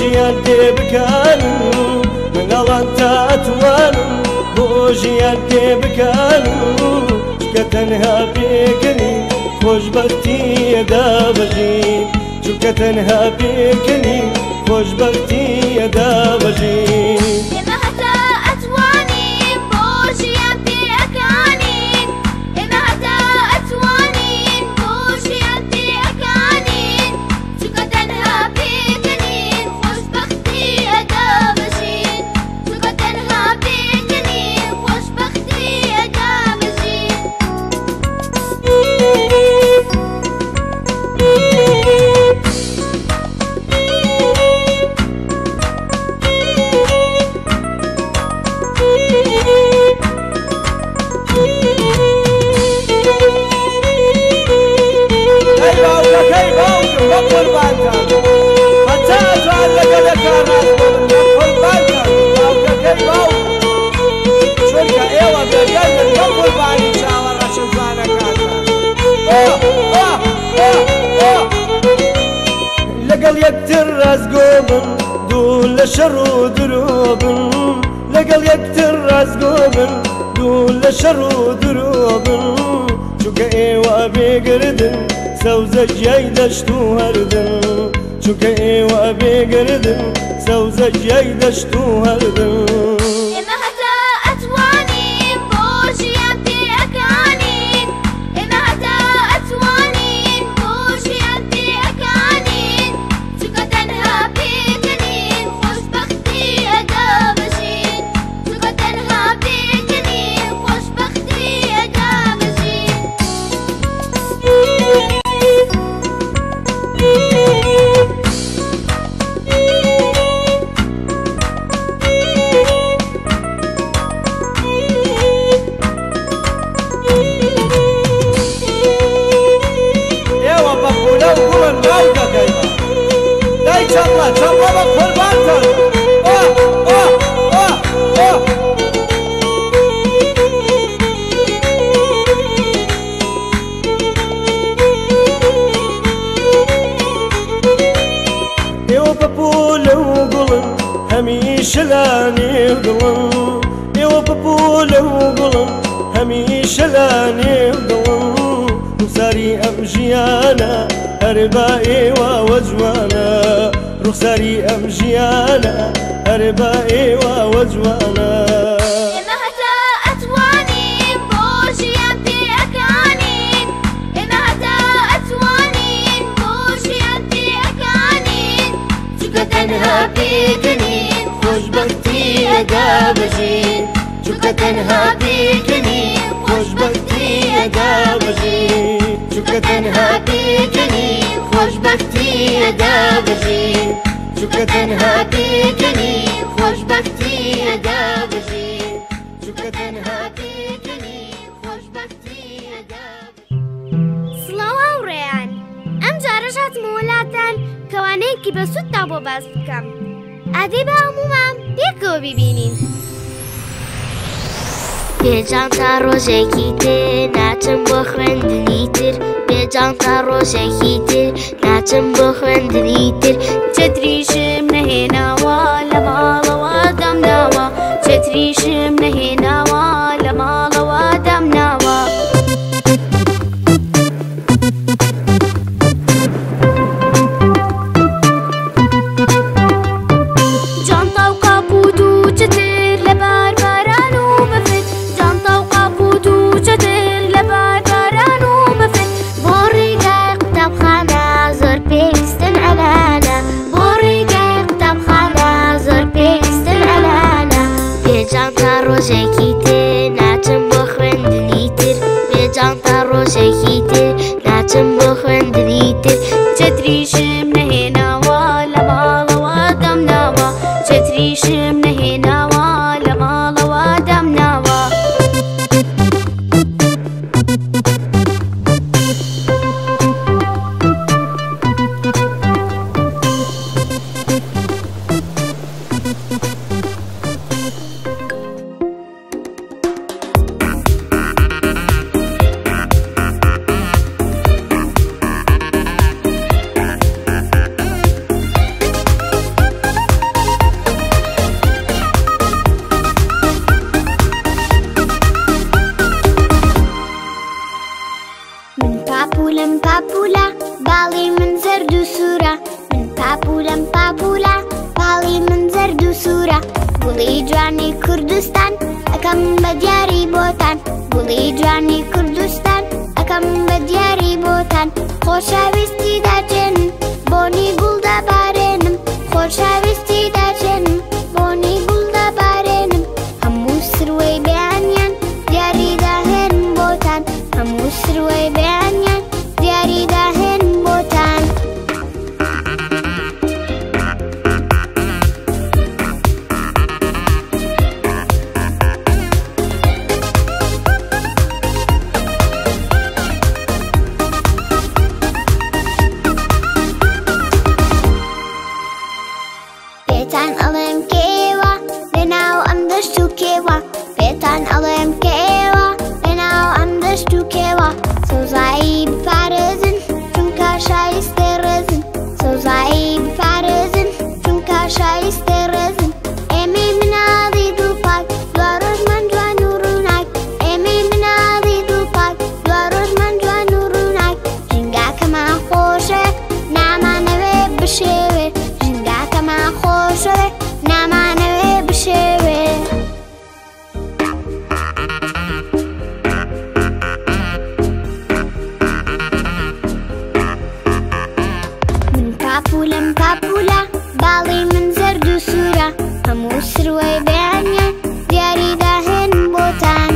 ژیان تێ بکانم منەڵان تا ئەتوانم بۆ ژیان تێ بکانم چکە تەنها پێکەنی خۆشبەختیەدا بەژین چونکە تەنها پێکەنی خۆشبەختیەدا بەژین ئێمە هەتا ئەتوانین بۆ ژیان پێکانین ئێمە هەتا ئەتوانین بۆ ژیان پێکانین چونکە تەنها پێکەنین خۆشبەختیەدا بەژین چونکە تەنها پێکەنین خۆشبەختیەدا بەژین لەگەڵ یەکتر ڕازگۆ بن دوو لە شەڕ و درۆ بن لەگەڵ یەکتر ڕازگۆ بن دوو لە شەڕ و درۆ بن چونکە ئێوە بێگردن سەوزە ژیای دەشت و هەردن چونکە ئێوە بێگردن سەوزە ژیای دەشت و هەردن ئێمە هەتا ئەتوانین بۆ ژیان پێکانین ئێمە هەتا ئەتوانین بۆ ژیان پێکانین چونکە تەنها پێکەنین خۆشبەختیەدا بەژین چونکە تەنها پێکەنین خۆشبەختیەدا بەژین ئێوە بە پولە و گوڵن ناو دەکەیەوە دای چەڵە چەڵە بە قوربانتان ئێوە بە پولە و گوڵن هەمیشە لا نێو دڵن ئێوە بە پولە و گوڵن هەمیشە لا نێو دڵن ڕوخساری ئەم ژیانە هەر بە ئێوە جوانە ڕوخساری ئەم ژیانە هەر بە ئێوە جوانە ئێمە هەتا ئەتوانین بۆ ژیان پێکانین ئێمە هەتا ئەتوانین بۆ ژیان پێکانین چونکە تەنها پێکەنین خۆشبەختیەدا بەژین چونکە تەنها پێکەنین خۆشبەختیەدا بەژین چونکە تەنها پێکەنین خۆشبەختیەدا بەژین چونکە تەنها پێکەنین خۆشبەختیەدا بەژین چونکە تەنها پێکەنین خۆشبەختیەدا بەژین سڵاو هاوڕێیان ئەم جارەش هاتمە وڵاتان کەوانەیەکی بەسوودتا بۆ باس بکەم ئادەی بە هەمومان پێکەوە بیبینین بێجان تا ڕۆژێکی تر ناچم بۆ خوێندنی تر بێجان تا ڕۆژێکی تر ناچم بۆ خوێندنی تر چەتریشم نەهێناوە لە ماڵەوە دەمناوە چەتریشم نەهێناوە لە ماڵەوە دەمناوە جانتا و قاپوت و چتر لەبار باران و مەفت جانتا و قاپوت و چتر لەبار باران و مەفت بۆ ڕێگای قوتابخانە زۆر پێویستن ئەلانە بۆ ڕێگای قوتابخانە زۆر پێویستن ئەلانە بێجان تا ڕۆژێکی تر ناچم بۆ خوێندنی تر بێجان تا ڕۆژێکی تر ناچم بۆ خوێندنی تر چەتریشم نەهێناوە لە ماڵەوە دەمناوە چەتریشم نەهێناوە لە ماڵەوە دەمناوە کاپولا باڵی من زەرد و سوورە گوڵی جوانی کوردستان ئەکەم بە دیاری بۆتان گوڵی جوانی کوردستان ئەکەم بە دیاری بۆتان خۆشەویستی دەچێنم بۆنی گوڵ دەبارێنم خۆشەویستی دەچێنم بۆنی گوڵ دەبارێنم هەموو سروەی بەیانیان دیاری داهێن بۆتان هەموو سروەی بەیانیان دیاری داهێن بۆتان پێتان ئەڵێم کێوە لەناو ئەم دەشت و کێوە پێتان ئەڵێم کێوە لەناو ئەم دەشت و کێوە سەوزایی بپارێزن چونکە شایستێ ڕێزن سەوزایی بپارێزن چونکە شایستێ ڕێزن ئێمەی مناڵی دووپاک دوا ڕۆژمان جوان و ڕووناک ئێمەی مناڵی دووپاک دوا ڕۆژمان جوان و ڕووناک ژینگاکەمان خۆشە نامانەوێ بشێوێ ژینگاکەمان خۆشەوێ نامانەوێ بشێوێ من کاپولم کاپولا باڵی من زەرد و سوورە هەموو سروەی بەیانیان دیاری داهێن بۆتان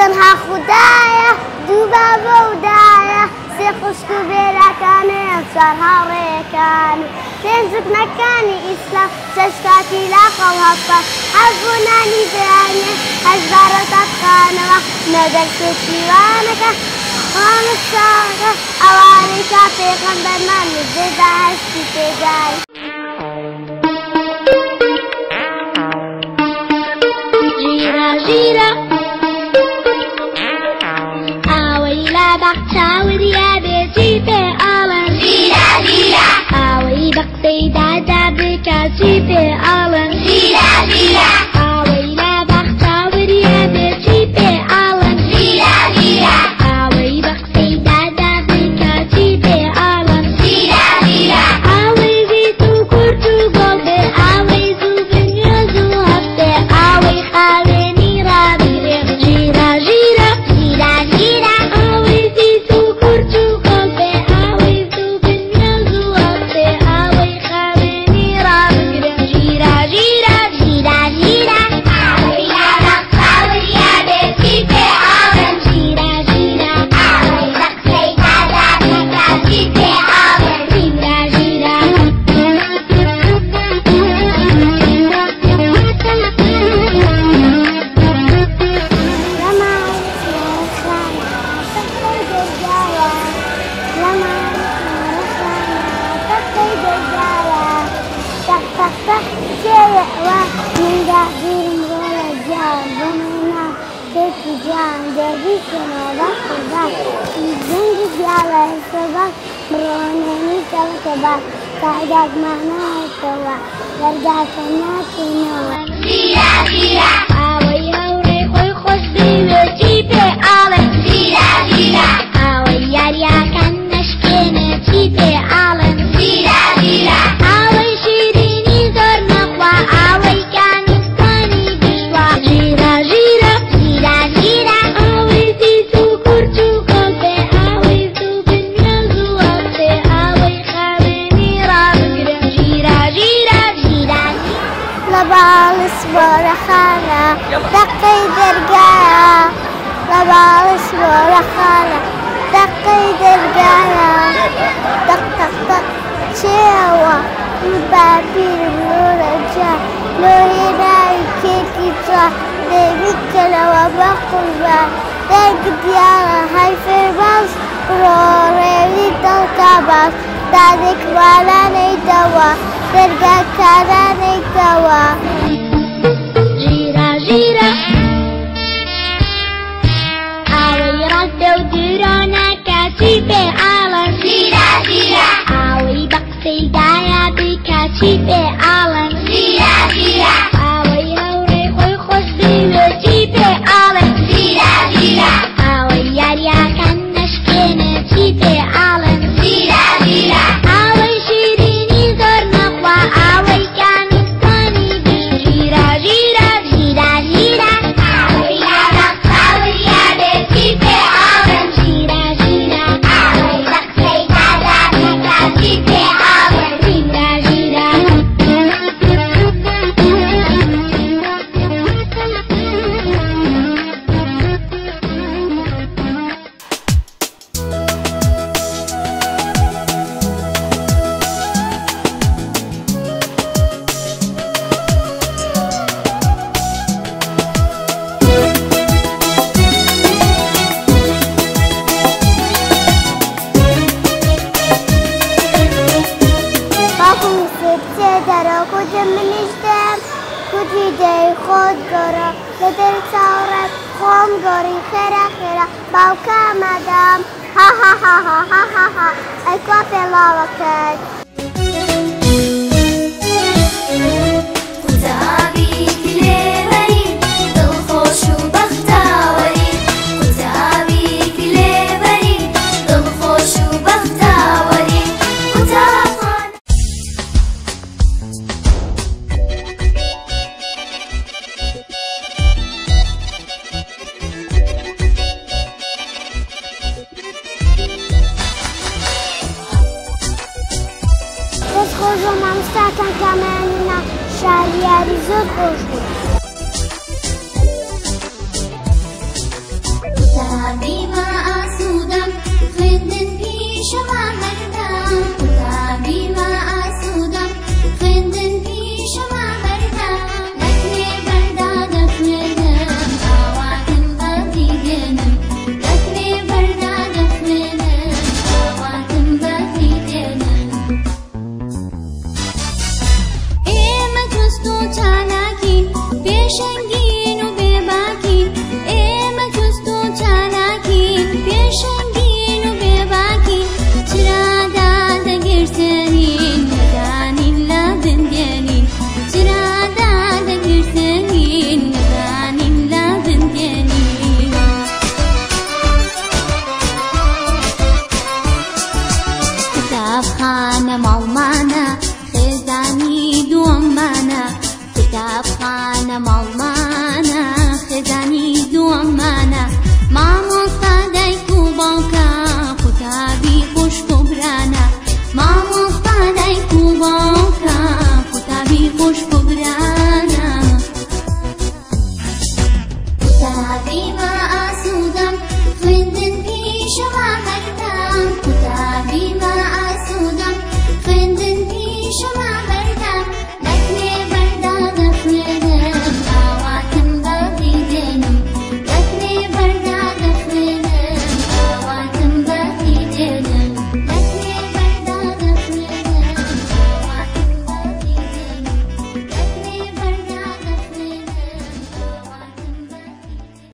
تەنها خوددایە دوو بابە و دایە سێ خوشک و بێراکانێ چوار هاوڕێیەکان پێنج ژوکنەکانی ئیسلام شەش کاتی لاقە و هەفتە حەز بۆ نانی بەیانێ هەژبارە تاتخانەوە نەگەر سێکیوانەکە خانستاکە ئەوانەی کا پێغەمبەرمان نزێدا هەشتی تێدای ژیرە ژیرە چاوریە بێجی پێ ئاڵن ژیرە ژیرە ئاوەی بە قسەی دادا بکاچی پێ ئاڵن ژیرە ژیرە ئاوەی لا بەخ چاوریە بێجی پێ ئاڵن ژیرە ژیرە ئاوەی بە قسەی دادا بکاچی پێ ئاڵن ژیرە ژیرە بيكنا بخدا الزنج على الصباح مروني كوكبا كعدك معنا التوا يرجع كناتي نوا زيرا زيرا أوي هوري خوي خوش بيوتي بألم زيرا زيرا أوي ياريا كان نشكينا تيبي ألم زيرا زيرا أوي شيريني زور نخوا أوي كان يستاني بشوا جيرا جيرا زيرا زيرا أوي زيتو كورتو قلبي أوي زوبن يزو أبي أوي خليني رابقرا جيرا جيرا زيرا لبالس برخانة دقي درقايا لبالس برخانة دقي درقايا دق دق دق شيوا البابير الرجال لو هنا كيكي ترى ديبك لو بقلبا ديك ديالا هاي في الباص روري تلقى دادك ولا نيتوا درقا كانا نيتوا جيرا جيرا أوي رد ودرانا كاتبي على زيرا زيرا أوي بقسي دايا بكاتبي على زيرا زيرا أوي هوري خوي خوش بيوتي على زيرا زيرا أوي ياريا كان نشكينا تيبي على زيرا زيرا أوي شيريني زور نخوا أوي كان يستاني بجيرا جيرا زيرا زيرا أوي يا بق أوي يا بتيبي على زيرا زيرا أوي بقسي دادا بكاتبي على زيرا زيرا باكم ست درا كنت من اشتم كنت جاي خود قرا لدر ثورة قوم قري خيرا خيرا باوكا مدام ها ها ها ها ها ها ها ايكوا في الله وكاد كتابي كليبري دل خوش وبختاوري كتابي كليبري دل خوش وبختاوري كتاب خۆشۆ مامۆستاکان کامەیاننا شاریاری زۆر خۆش بوو. قوتابی ما ئاسوودەم خوێندن پیشەما هەردام قوتابی ما ئاسوودەم خوێندن پیشەما هەردام دەکرێ بەردا دەخوێنم ئاواتم بەدی دێنم دەکرێ بەردا دەخوێنم ئاواتم بەدی دێنم ئێمە دۆست و چالاکی پێشەنگ